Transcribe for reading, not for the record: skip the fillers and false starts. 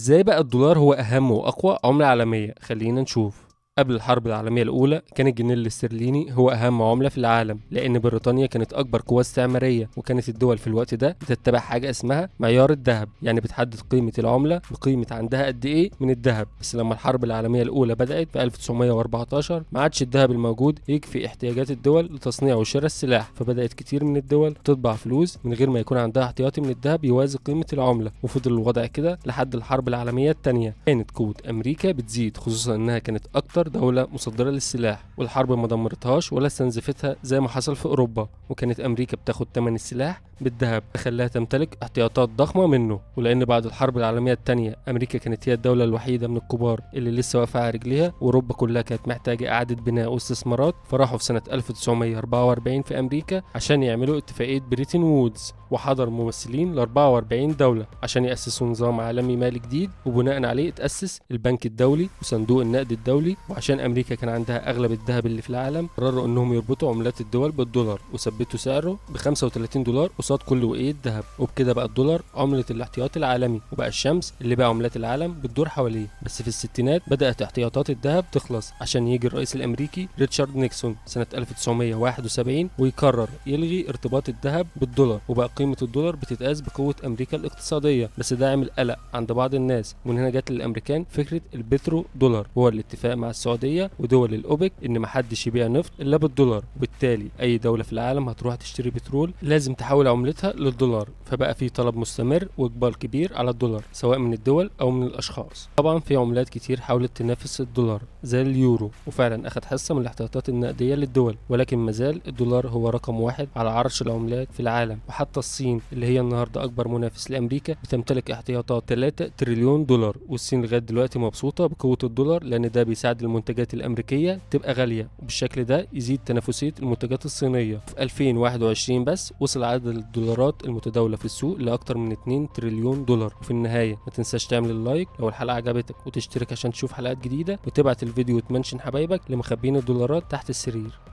ازاي بقى الدولار هو اهم واقوى عملة عالمية؟ خلينا نشوف. قبل الحرب العالمية الأولى كان الجنيه الاسترليني هو أهم عملة في العالم، لأن بريطانيا كانت أكبر قوة استعمارية، وكانت الدول في الوقت ده بتتبع حاجة اسمها معيار الذهب، يعني بتحدد قيمة العملة بقيمة عندها قد إيه من الذهب. بس لما الحرب العالمية الأولى بدأت في 1914 ما عادش الذهب الموجود يكفي احتياجات الدول لتصنيع وشراء السلاح، فبدأت كتير من الدول تطبع فلوس من غير ما يكون عندها احتياطي من الذهب يوازي قيمة العملة، وفضل الوضع كده لحد الحرب العالمية الثانية. كانت قوة أمريكا بتزيد، خصوصا إنها كانت أكتر دولة مصدرة للسلاح، والحرب ما دمرتهاش ولا استنزفتها زي ما حصل في أوروبا، وكانت أمريكا بتاخد تمن السلاح بالذهب، خلاها تمتلك احتياطات ضخمة منه. ولأن بعد الحرب العالمية الثانية أمريكا كانت هي الدولة الوحيدة من الكبار اللي لسه واقفة على رجليها، وأوروبا كلها كانت محتاجة إعادة بناء واستثمارات، فراحوا في سنة 1944 في أمريكا عشان يعملوا اتفاقية بريتن وودز، وحضر ممثلين ل 44 دولة عشان يأسسوا نظام عالمي مالي جديد، وبناء عليه اتأسس البنك الدولي وصندوق النقد الدولي. وعشان أمريكا كان عندها أغلب الذهب اللي في العالم، قرروا إنهم يربطوا عملات الدول بالدولار، وثبتوا سعره ب 35 دولار قصاد كل وقية ذهب، وبكده بقى الدولار عملة الاحتياطي العالمي، وبقى الشمس اللي بقى عملات العالم بتدور حواليه. بس في الستينات بدأت احتياطات الذهب تخلص عشان يجي الرئيس الأمريكي ريتشارد نيكسون سنة 1971 ويقرر يلغي ارتباط الذهب بالدولار، وبقى قيمة الدولار بتتقاس بقوة أمريكا الاقتصادية. بس ده عمل قلق عند بعض الناس، ومن هنا جت للأمريكان فكرة البترو دولار، وهو الاتفاق مع السعودية ودول الأوبك إن محدش يبيع نفط إلا بالدولار، وبالتالي أي دولة في العالم هتروح تشتري بترول لازم تحول عملتها للدولار. فبقى في طلب مستمر وإقبال كبير على الدولار سواء من الدول أو من الأشخاص. طبعا في عملات كتير حاولت تنافس الدولار زي اليورو، وفعلا أخد حصة من الاحتياطات النقدية للدول، ولكن مازال الدولار هو رقم واحد على عرش العملات في العالم. وحتى الصين اللي هي النهارده أكبر منافس لأمريكا بتمتلك احتياطات 3 تريليون دولار، والصين لغاية دلوقتي مبسوطة بقوة الدولار لأن ده بيساعد المنتجات الأمريكية تبقى غالية، وبالشكل ده يزيد تنافسية المنتجات الصينية. في 2021 بس وصل عدد الدولارات المتداولة في السوق لأكتر من 2 تريليون دولار. وفي النهاية ما تنساش تعمل اللايك لو الحلقة عجبتك، وتشترك عشان تشوف حلقات جديدة، وتبعت الفيديو وتمنشن حبايبك لمخبين الدولارات تحت السرير.